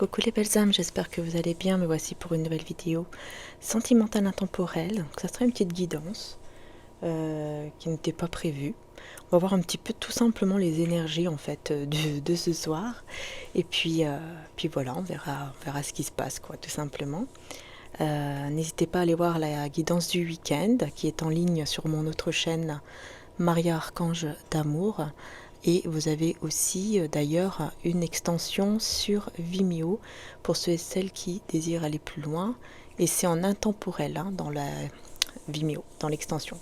Coucou les belles âmes, j'espère que vous allez bien. Me voici pour une nouvelle vidéo sentimentale intemporelle. Donc ça sera une petite guidance qui n'était pas prévue. On va voir un petit peu tout simplement les énergies en fait de ce soir. Et puis voilà, on verra ce qui se passe quoi, tout simplement. N'hésitez pas à aller voir la guidance du week-end qui est en ligne sur mon autre chaîne Maria Archange d'amour. Et vous avez aussi d'ailleurs une extension sur Vimeo pour ceux et celles qui désirent aller plus loin. Et c'est en intemporel dans la Vimeo, dans l'extension.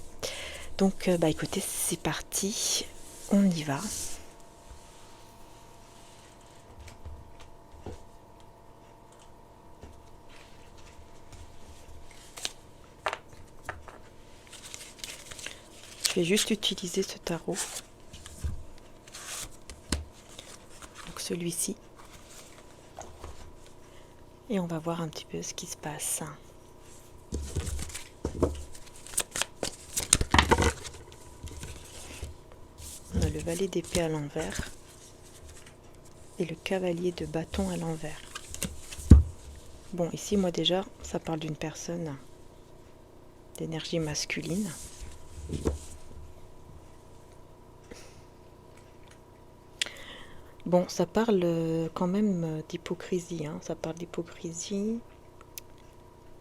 Donc écoutez, c'est parti, on y va. Je vais juste utiliser ce tarot. Donc celui-ci. Et on va voir un petit peu ce qui se passe. On a le valet d'épée à l'envers et le cavalier de bâton à l'envers. Bon, ici, moi déjà, ça parle d'une personne d'énergie masculine. Bon, ça parle quand même d'hypocrisie, ça parle d'hypocrisie,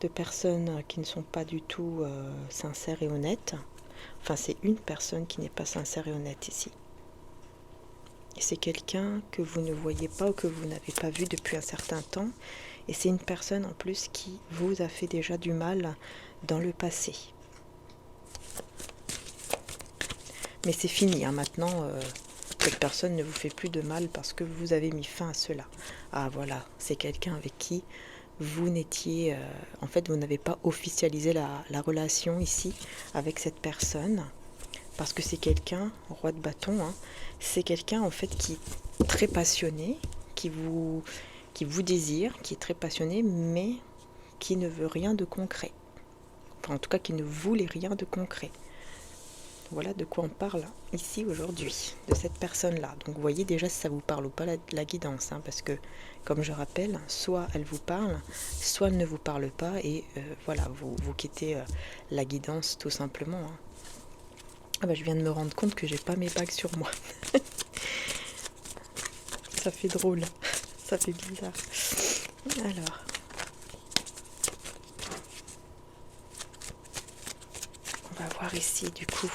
de personnes qui ne sont pas du tout sincères et honnêtes. Enfin, c'est une personne qui n'est pas sincère et honnête ici. Et c'est quelqu'un que vous ne voyez pas ou que vous n'avez pas vu depuis un certain temps. Et c'est une personne en plus qui vous a fait déjà du mal dans le passé. Mais c'est fini, maintenant, cette personne ne vous fait plus de mal parce que vous avez mis fin à cela. Ah voilà, c'est quelqu'un avec qui vous n'étiez... en fait, vous n'avez pas officialisé la relation ici avec cette personne. Parce que c'est quelqu'un, roi de bâton, c'est quelqu'un en fait qui est très passionné, qui vous désire, qui est très passionné, mais qui ne veut rien de concret. Enfin, en tout cas, qui ne voulait rien de concret. Voilà de quoi on parle ici aujourd'hui, de cette personne-là. Donc vous voyez déjà si ça vous parle ou pas la guidance, parce que, comme je rappelle, soit elle vous parle, soit elle ne vous parle pas, et voilà, vous quittez la guidance tout simplement. Ah bah je viens de me rendre compte que j'ai pas mes bagues sur moi. Ça fait drôle, ça fait bizarre. Alors, on va voir ici du coup.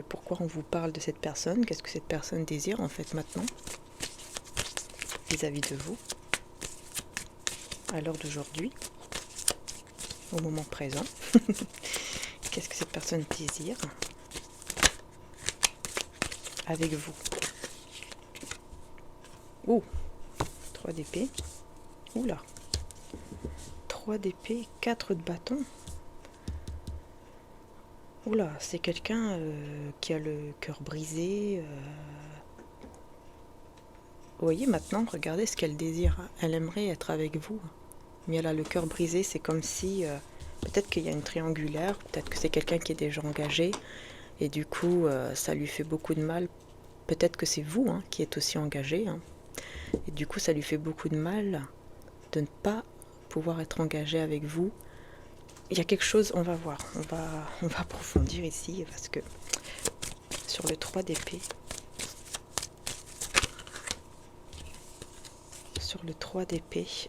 Pourquoi on vous parle de cette personne? Qu'est-ce que cette personne désire en fait maintenant vis-à-vis de vous, à l'heure d'aujourd'hui, au moment présent? Qu'est-ce que cette personne désire avec vous? Ouh, 3 d'épée. Oula, 3 d'épée, 4 de bâton. Oula, c'est quelqu'un qui a le cœur brisé. Vous voyez maintenant, regardez ce qu'elle désire. Elle aimerait être avec vous, mais elle a le cœur brisé. C'est comme si, peut-être qu'il y a une triangulaire, peut-être que c'est quelqu'un qui est déjà engagé, et du coup, ça lui fait beaucoup de mal. Peut-être que c'est vous qui êtes aussi engagé, et du coup, ça lui fait beaucoup de mal de ne pas pouvoir être engagé avec vous. Il y a quelque chose, on va voir, on va approfondir ici, parce que sur le 3 d'épée,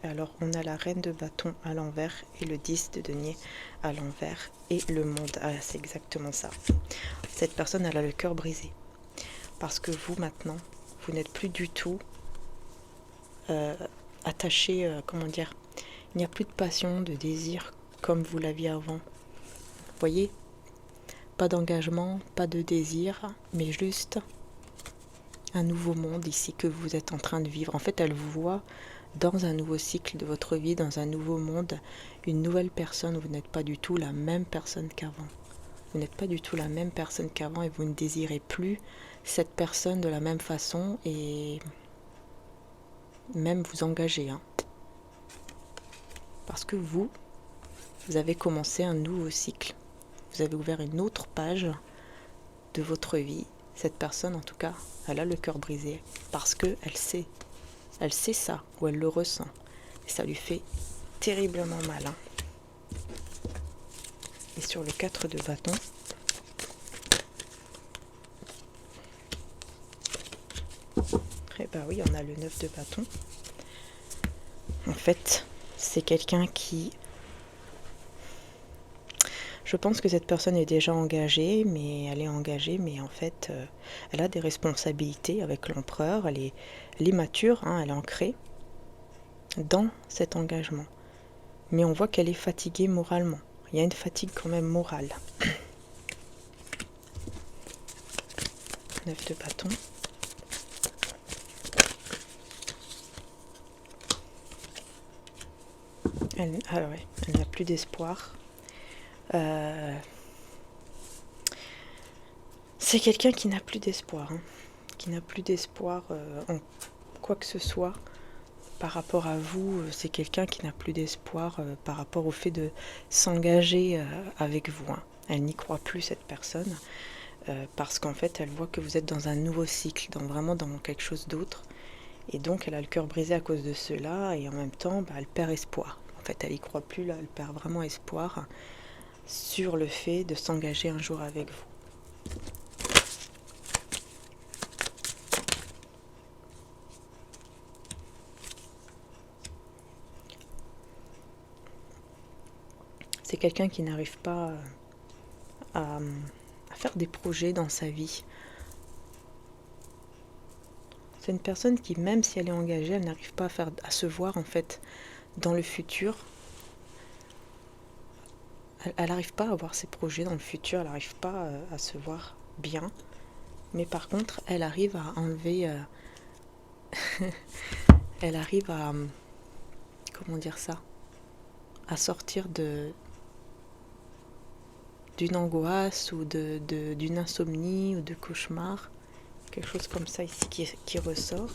alors on a la reine de bâton à l'envers et le 10 de denier à l'envers et le monde. Ah, c'est exactement ça. Cette personne, elle a le cœur brisé. Parce que vous, maintenant, vous n'êtes plus du tout attaché, comment dire, il n'y a plus de passion, de désir comme vous l'aviez avant. Vous voyez, pas d'engagement, pas de désir, mais juste un nouveau monde ici que vous êtes en train de vivre. En fait, elle vous voit dans un nouveau cycle de votre vie, dans un nouveau monde, une nouvelle personne. Vous n'êtes pas du tout la même personne qu'avant. Vous n'êtes pas du tout la même personne qu'avant et vous ne désirez plus cette personne de la même façon et même vous engager. Parce que vous avez commencé un nouveau cycle. Vous avez ouvert une autre page de votre vie. Cette personne, en tout cas, elle a le cœur brisé parce qu'elle sait Elle sait ça, ou elle le ressent. Et ça lui fait terriblement mal. Hein. Et sur le 4 de bâton, eh ben oui, on a le 9 de bâton. En fait, c'est quelqu'un qui... Je pense que cette personne est déjà engagée, mais en fait, elle a des responsabilités avec l'empereur, elle est mature, hein, elle est ancrée dans cet engagement. Mais on voit qu'elle est fatiguée moralement. Il y a une fatigue quand même morale. 9 de bâton. Elle n'a plus d'espoir. C'est quelqu'un qui n'a plus d'espoir. Hein, qui n'a plus d'espoir en quoi que ce soit. Par rapport à vous, c'est quelqu'un qui n'a plus d'espoir par rapport au fait de s'engager avec vous. Hein. Elle n'y croit plus, cette personne, parce qu'en fait, elle voit que vous êtes dans un nouveau cycle, vraiment dans quelque chose d'autre. Et donc, elle a le cœur brisé à cause de cela, et en même temps, elle perd espoir. En fait, elle n'y croit plus, là, elle perd vraiment espoir sur le fait de s'engager un jour avec vous. C'est quelqu'un qui n'arrive pas à faire des projets dans sa vie. C'est une personne qui, même si elle est engagée, elle n'arrive pas à se voir en fait dans le futur. Elle n'arrive pas à avoir ses projets dans le futur, elle n'arrive pas à se voir bien. Mais par contre, elle arrive à enlever... elle arrive à... comment dire ça? À sortir d'une angoisse ou d'une insomnie ou de cauchemar. Quelque chose comme ça ici qui ressort.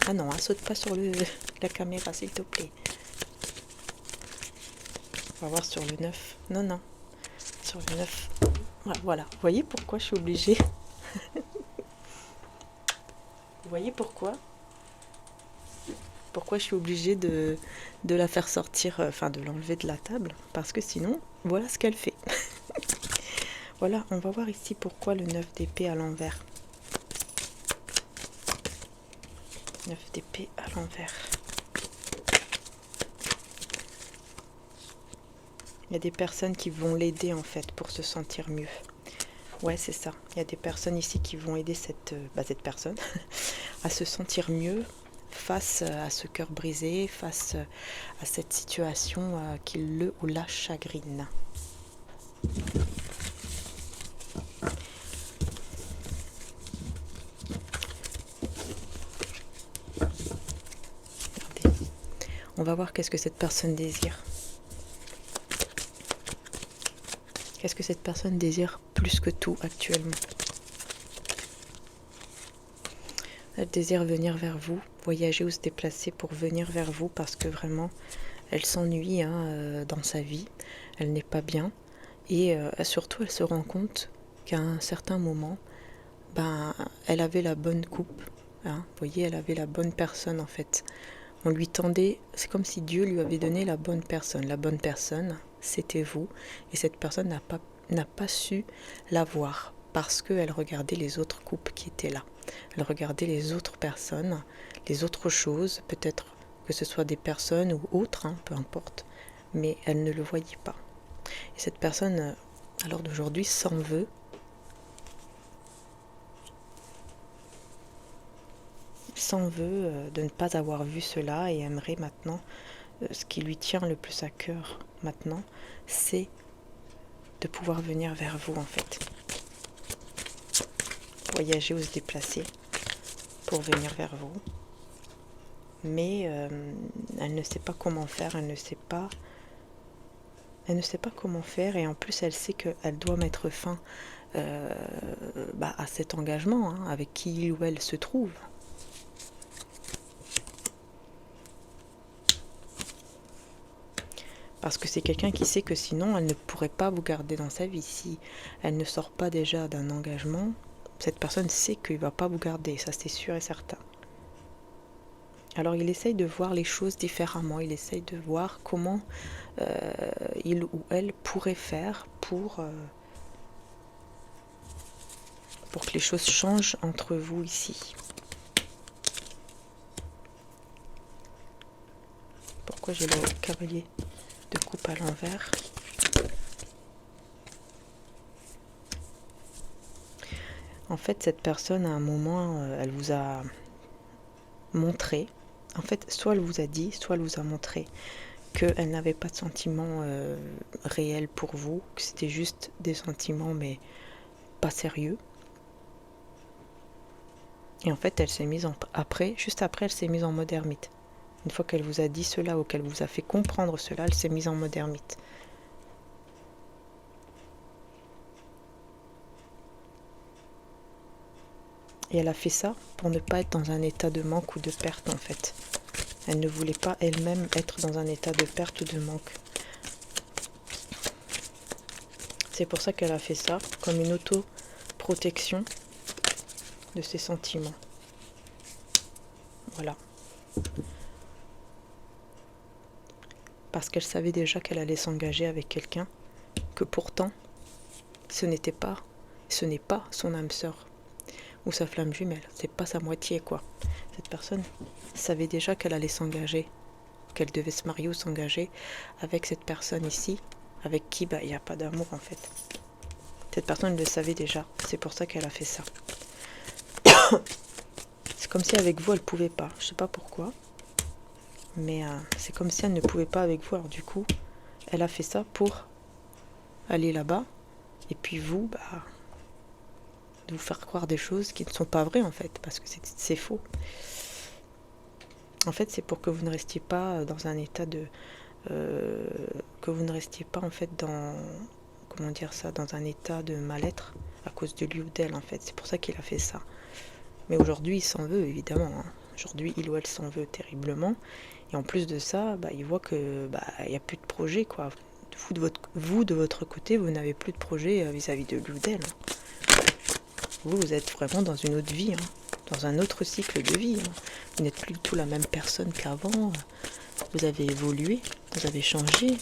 Ah non, saute pas sur la caméra s'il te plaît. On va voir sur le 9. Non, non. Sur le 9. Voilà. Vous voyez pourquoi je suis obligée? Vous voyez pourquoi je suis obligée de la faire sortir, de l'enlever de la table? Parce que sinon, voilà ce qu'elle fait. Voilà, on va voir ici pourquoi le 9 d'épée à l'envers. 9 d'épée à l'envers. Il y a des personnes qui vont l'aider en fait pour se sentir mieux. Ouais, c'est ça. Il y a des personnes ici qui vont aider cette personne à se sentir mieux face à ce cœur brisé, face à cette situation qui le ou la chagrine. Regardez. On va voir qu'est-ce que cette personne désire. Qu'est-ce que cette personne désire plus que tout actuellement? Elle désire venir vers vous, voyager ou se déplacer pour venir vers vous parce que vraiment, elle s'ennuie dans sa vie, elle n'est pas bien et surtout elle se rend compte qu'à un certain moment, elle avait la bonne coupe. Hein, vous voyez, elle avait la bonne personne en fait. On lui tendait, c'est comme si Dieu lui avait donné la bonne personne. La bonne personne, c'était vous et cette personne n'a pas su la voir parce qu'elle regardait les autres couples qui étaient là. Elle regardait les autres personnes, les autres choses, peut-être que ce soit des personnes ou autres, hein, peu importe, mais elle ne le voyait pas. Et cette personne, à l'heure d'aujourd'hui, s'en veut. S'en veut de ne pas avoir vu cela et aimerait maintenant, ce qui lui tient le plus à cœur maintenant, c'est de pouvoir venir vers vous en fait. Voyager ou se déplacer pour venir vers vous. Mais elle ne sait pas comment faire, elle ne sait pas comment faire et en plus elle sait qu'elle doit mettre fin à cet engagement hein, avec qui il ou elle se trouve. Parce que c'est quelqu'un qui sait que sinon elle ne pourrait pas vous garder dans sa vie. Si elle ne sort pas déjà d'un engagement, cette personne sait qu'il ne va pas vous garder, ça c'est sûr et certain. Alors il essaye de voir les choses différemment, il essaye de voir comment il ou elle pourrait faire pour que les choses changent entre vous ici. Pourquoi j'ai le cavalier de coupe à l'envers? En fait, cette personne, à un moment, elle vous a montré, en fait, soit elle vous a dit, soit elle vous a montré qu'elle n'avait pas de sentiments réels pour vous, que c'était juste des sentiments, mais pas sérieux. Et en fait, elle s'est mise juste après, elle s'est mise en mode ermite. Une fois qu'elle vous a dit cela ou qu'elle vous a fait comprendre cela, elle s'est mise en mode ermite. Et elle a fait ça pour ne pas être dans un état de manque ou de perte, en fait. Elle ne voulait pas elle-même être dans un état de perte ou de manque. C'est pour ça qu'elle a fait ça, comme une auto-protection de ses sentiments. Voilà. Parce qu'elle savait déjà qu'elle allait s'engager avec quelqu'un, que pourtant, ce n'est pas son âme sœur ou sa flamme jumelle, c'est pas sa moitié, quoi. Cette personne savait déjà qu'elle allait s'engager, qu'elle devait se marier ou s'engager avec cette personne ici, avec qui il n'y a pas d'amour, en fait. Cette personne le savait déjà, c'est pour ça qu'elle a fait ça. C'est comme si avec vous elle pouvait pas, je sais pas pourquoi, mais c'est comme si elle ne pouvait pas avec vous. Alors du coup, elle a fait ça pour aller là-bas, et puis vous, de vous faire croire des choses qui ne sont pas vraies, en fait, parce que c'est faux. En fait, c'est pour que vous ne restiez pas dans un état de... que vous ne restiez pas, en fait, dans... Comment dire ça? Dans un état de mal-être à cause de lui ou d'elle, en fait. C'est pour ça qu'il a fait ça. Mais aujourd'hui, il s'en veut, évidemment. Hein. Aujourd'hui, il ou elle s'en veut terriblement. Et en plus de ça, il voit que il n'y a plus de projet, quoi. Vous, de votre côté, vous n'avez plus de projet vis-à-vis de lui ou d'elle. Vous êtes vraiment dans une autre vie, hein, dans un autre cycle de vie. Hein. Vous n'êtes plus du tout la même personne qu'avant. Vous avez évolué, vous avez changé,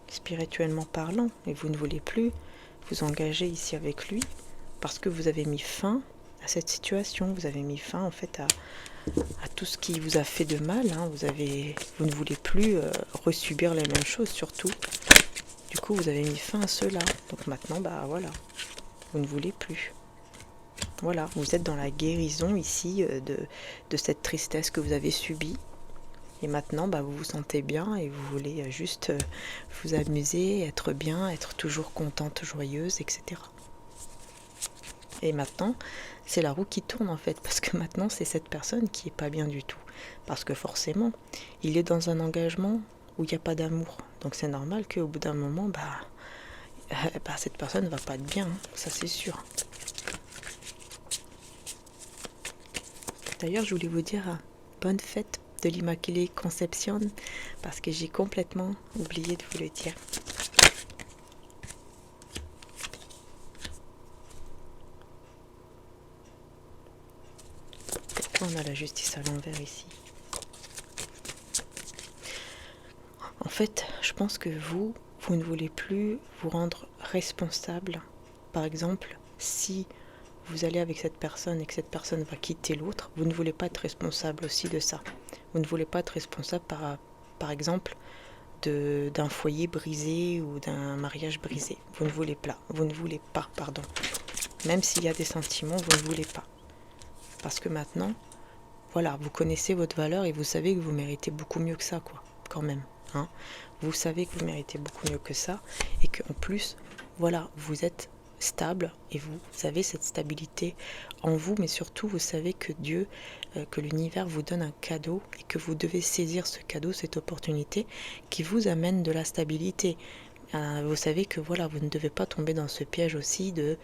spirituellement parlant, et vous ne voulez plus vous engager ici avec lui parce que vous avez mis fin à cette situation. Vous avez mis fin, en fait, à tout ce qui vous a fait de mal. Hein. Vous ne voulez plus resubir les mêmes choses, surtout. Du coup, vous avez mis fin à cela. Donc maintenant, voilà, vous ne voulez plus. Voilà, vous êtes dans la guérison ici de cette tristesse que vous avez subie. Et maintenant, vous vous sentez bien et vous voulez juste vous amuser, être bien, être toujours contente, joyeuse, etc. Et maintenant, c'est la roue qui tourne, en fait, parce que maintenant, c'est cette personne qui est pas bien du tout. Parce que forcément, il est dans un engagement où il n'y a pas d'amour. Donc c'est normal qu'au bout d'un moment, cette personne ne va pas être bien, hein, ça c'est sûr. D'ailleurs, je voulais vous dire bonne fête de l'Immaculée Conception, parce que j'ai complètement oublié de vous le dire. Pourquoi on a la justice à l'envers ici? En fait, je pense que vous ne voulez plus vous rendre responsable. Par exemple, si vous allez avec cette personne et que cette personne va quitter l'autre, vous ne voulez pas être responsable aussi de ça. Vous ne voulez pas être responsable, par exemple, d'un foyer brisé ou d'un mariage brisé. Vous ne voulez pas, pardon. Même s'il y a des sentiments, vous ne voulez pas. Parce que maintenant, voilà, vous connaissez votre valeur et vous savez que vous méritez beaucoup mieux que ça, quoi, quand même. Hein. Vous savez que vous méritez beaucoup mieux que ça et qu'en plus, voilà, vous êtes stable et vous avez cette stabilité en vous, mais surtout vous savez que Dieu, que l'univers vous donne un cadeau et que vous devez saisir ce cadeau, cette opportunité qui vous amène de la stabilité. Vous savez que voilà, vous ne devez pas tomber dans ce piège aussi de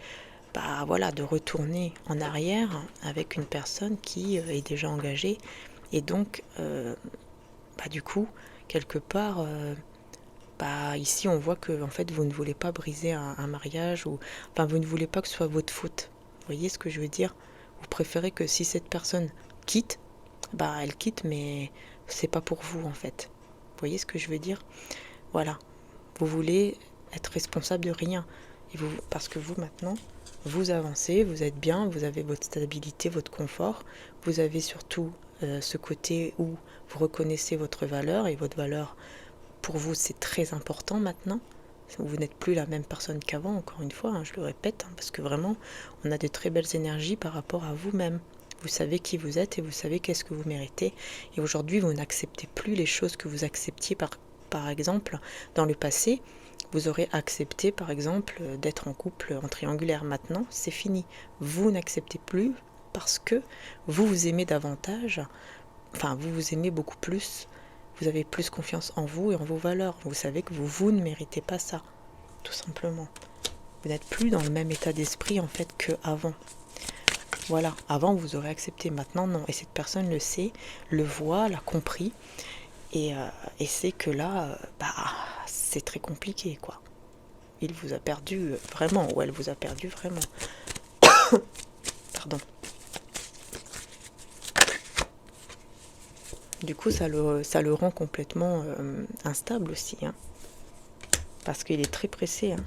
retourner en arrière avec une personne qui est déjà engagée et donc du coup quelque part ici on voit que en fait vous ne voulez pas briser un mariage ou vous ne voulez pas que ce soit votre faute. Vous voyez ce que je veux dire? Vous préférez que si cette personne quitte, bah elle quitte, mais c'est pas pour vous en fait. Vous voyez ce que je veux dire? Voilà. Vous voulez être responsable de rien. Et vous, parce que vous maintenant, vous avancez, vous êtes bien, vous avez votre stabilité, votre confort. Vous avez surtout ce côté où vous reconnaissez votre valeur, et votre valeur, pour vous, c'est très important maintenant. Vous n'êtes plus la même personne qu'avant, encore une fois, hein, je le répète, hein, parce que vraiment, on a de très belles énergies par rapport à vous-même. Vous savez qui vous êtes et vous savez qu'est-ce que vous méritez. Et aujourd'hui, vous n'acceptez plus les choses que vous acceptiez par exemple, dans le passé. Vous aurez accepté, par exemple, d'être en couple en triangulaire. Maintenant, c'est fini. Vous n'acceptez plus parce que vous vous aimez davantage. Enfin, vous vous aimez beaucoup plus. Vous avez plus confiance en vous et en vos valeurs. Vous savez que vous ne méritez pas ça, tout simplement. Vous n'êtes plus dans le même état d'esprit, en fait, qu'avant. Voilà, avant, vous aurez accepté. Maintenant, non. Et cette personne le sait, le voit, l'a compris. Et c'est que là, c'est très compliqué, quoi. Il vous a perdu vraiment, ou elle vous a perdu vraiment. Pardon. Du coup, ça le rend complètement instable aussi, hein, parce qu'il est très pressé. Hein.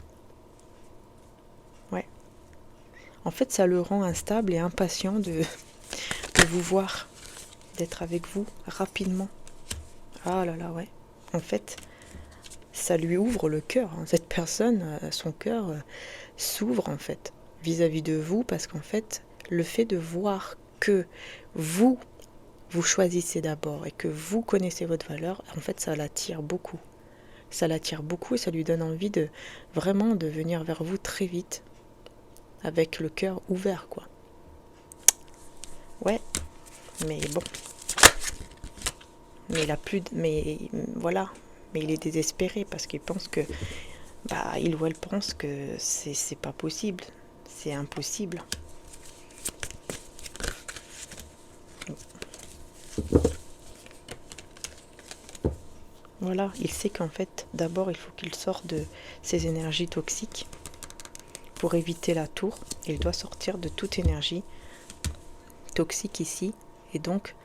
Ouais. En fait, ça le rend instable et impatient de vous voir, d'être avec vous rapidement. Ah là là, ouais. En fait, ça lui ouvre le cœur. Hein. Cette personne, son cœur s'ouvre en fait vis-à-vis de vous, parce qu'en fait, le fait de voir que vous choisissez d'abord et que vous connaissez votre valeur, en fait, ça l'attire beaucoup. Ça l'attire beaucoup et ça lui donne envie de vraiment de venir vers vous très vite, avec le cœur ouvert, quoi. Ouais, mais bon. Mais il a plus de... Mais voilà. Mais il est désespéré parce qu'il pense que... il ou elle pense que c'est pas possible. C'est impossible. Voilà, il sait qu'en fait, d'abord, il faut qu'il sorte de ces énergies toxiques pour éviter la tour. Il doit sortir de toute énergie toxique ici, et donc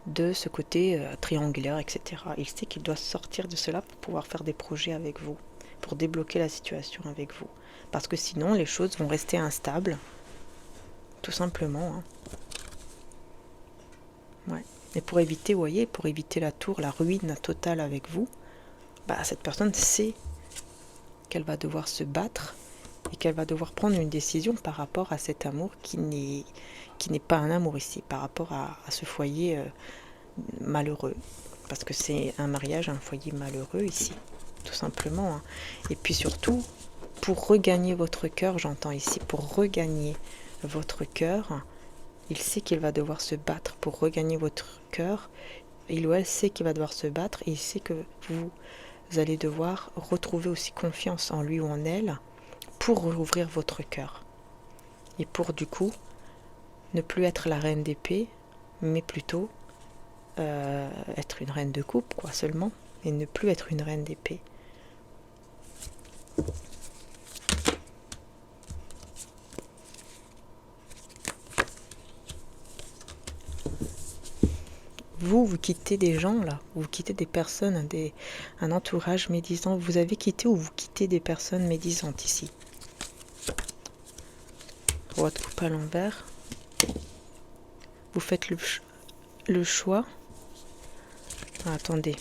de ce côté triangulaire, etc. Il sait qu'il doit sortir de cela pour pouvoir faire des projets avec vous, pour débloquer la situation avec vous. Parce que sinon, les choses vont rester instables, tout simplement. Hein. Ouais. Et pour éviter, vous voyez, pour éviter la tour, la ruine totale avec vous, cette personne sait qu'elle va devoir se battre et qu'elle va devoir prendre une décision par rapport à cet amour qui n'est pas un amour ici, par rapport à ce foyer malheureux. Parce que c'est un mariage, un foyer malheureux ici, tout simplement. Hein. Et puis surtout, pour regagner votre cœur, j'entends ici, pour regagner votre cœur, il sait qu'il va devoir se battre pour regagner votre cœur. Il ou elle sait qu'il va devoir se battre et il sait que vous allez devoir retrouver aussi confiance en lui ou en elle pour rouvrir votre cœur. Et pour du coup, ne plus être la reine d'épée, mais plutôt être une reine de coupe, quoi, seulement, et ne plus être une reine d'épée. Vous quittez des gens, là, vous quittez des personnes, un entourage médisant. Vous avez quitté ou vous quittez des personnes médisantes ici. Roi de coupe à l'envers. Vous faites le choix. Attendez.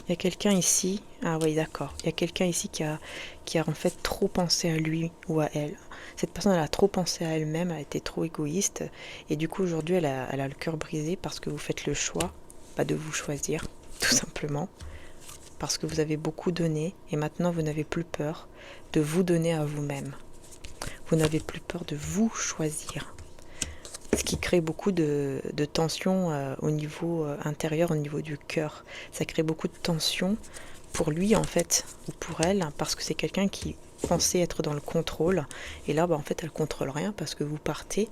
Il y a quelqu'un ici. Ah oui, d'accord. Il y a quelqu'un ici qui a en fait trop pensé à lui ou à elle. Cette personne, elle a trop pensé à elle-même, elle a été trop égoïste. Et du coup, aujourd'hui, elle a le cœur brisé parce que vous faites le choix de vous choisir, tout simplement. Parce que vous avez beaucoup donné et maintenant, vous n'avez plus peur de vous donner à vous-même. Vous n'avez plus peur de vous choisir. Ce qui crée beaucoup de tension au niveau intérieur, au niveau du cœur. Ça crée beaucoup de tension pour lui, en fait, ou pour elle, parce que c'est quelqu'un qui pensait être dans le contrôle. Et là, en fait, elle ne contrôle rien parce que vous partez,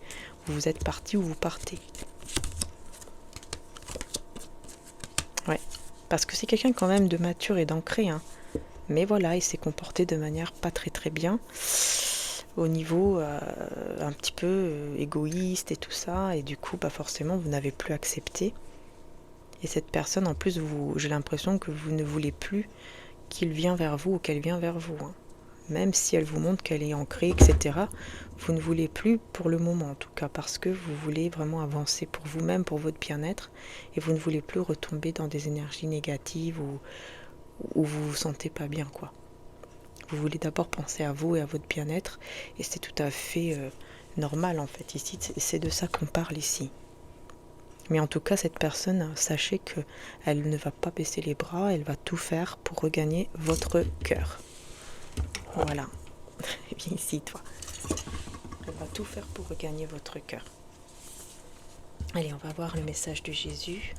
vous êtes parti ou vous partez. Ouais, parce que c'est quelqu'un quand même de mature et d'ancré. Hein. Mais voilà, il s'est comporté de manière pas très très bien. au niveau un petit peu égoïste et tout ça, et du coup, forcément, vous n'avez plus accepté. Et cette personne, en plus, j'ai l'impression que vous ne voulez plus qu'il vienne vers vous ou qu'elle vienne vers vous. Hein. Même si elle vous montre qu'elle est ancrée, etc., vous ne voulez plus pour le moment, en tout cas, parce que vous voulez vraiment avancer pour vous-même, pour votre bien-être, et vous ne voulez plus retomber dans des énergies négatives où vous vous sentez pas bien, quoi. Vous voulez d'abord penser à vous et à votre bien-être, et c'est tout à fait normal, en fait. Ici, c'est de ça qu'on parle ici. Mais en tout cas, cette personne, sachez qu'elle ne va pas baisser les bras, elle va tout faire pour regagner votre cœur. Voilà. Viens ici, toi. Elle va tout faire pour regagner votre cœur. Allez, on va voir le message de Jésus.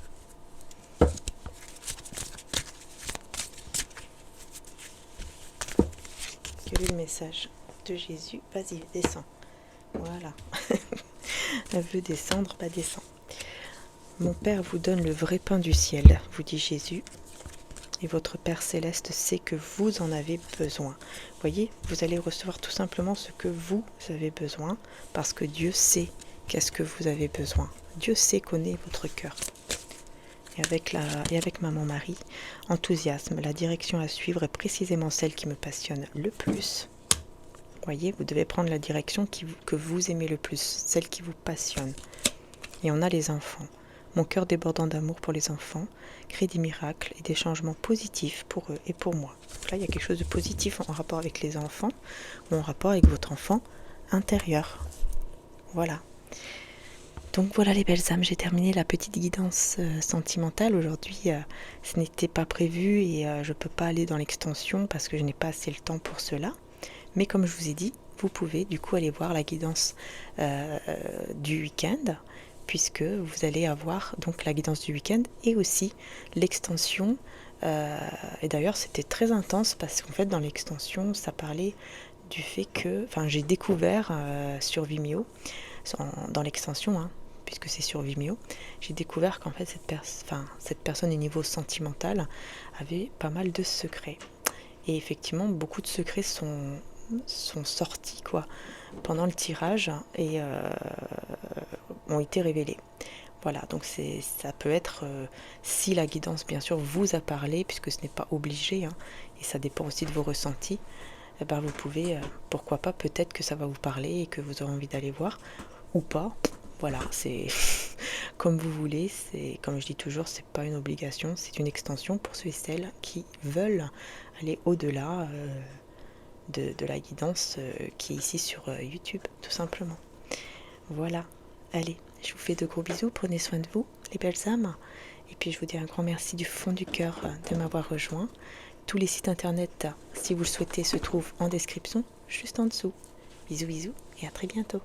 Quel est le message de Jésus? Vas-y, descends. Voilà. Elle veut descendre, descends. Mon Père vous donne le vrai pain du ciel, vous dit Jésus. Et votre Père Céleste sait que vous en avez besoin. Voyez, vous allez recevoir tout simplement ce que vous avez besoin, parce que Dieu sait qu'est-ce que vous avez besoin. Dieu sait, connaît votre cœur. Et avec Maman Marie, enthousiasme, la direction à suivre est précisément celle qui me passionne le plus. Voyez, vous devez prendre la direction que vous aimez le plus, celle qui vous passionne. Et on a les enfants. Mon cœur débordant d'amour pour les enfants crée des miracles et des changements positifs pour eux et pour moi. Donc là, il y a quelque chose de positif en rapport avec les enfants ou en rapport avec votre enfant intérieur. Voilà. Donc voilà les belles âmes, j'ai terminé la petite guidance sentimentale. Aujourd'hui, ce n'était pas prévu et je ne peux pas aller dans l'extension parce que je n'ai pas assez le temps pour cela. Mais comme je vous ai dit, vous pouvez du coup aller voir la guidance du week-end, puisque vous allez avoir donc la guidance du week-end et aussi l'extension. Et d'ailleurs, c'était très intense parce qu'en fait, dans l'extension, ça parlait du fait que... Enfin, j'ai découvert sur Vimeo, dans l'extension, hein, puisque c'est sur Vimeo, j'ai découvert qu'en fait, cette personne au niveau sentimental avait pas mal de secrets. Et effectivement, beaucoup de secrets sont sortis pendant le tirage et ont été révélés. Voilà, donc ça peut être, si la guidance bien sûr vous a parlé, puisque ce n'est pas obligé, hein, et ça dépend aussi de vos ressentis, vous pouvez, pourquoi pas, peut-être que ça va vous parler et que vous aurez envie d'aller voir, ou pas. Voilà, c'est comme vous voulez, c'est comme je dis toujours, c'est pas une obligation, c'est une extension pour ceux et celles qui veulent aller au-delà de la guidance qui est ici sur YouTube, tout simplement. Voilà, allez, je vous fais de gros bisous, prenez soin de vous, les belles âmes, et puis je vous dis un grand merci du fond du cœur de m'avoir rejoint. Tous les sites internet, si vous le souhaitez, se trouvent en description, juste en dessous. Bisous bisous, et à très bientôt.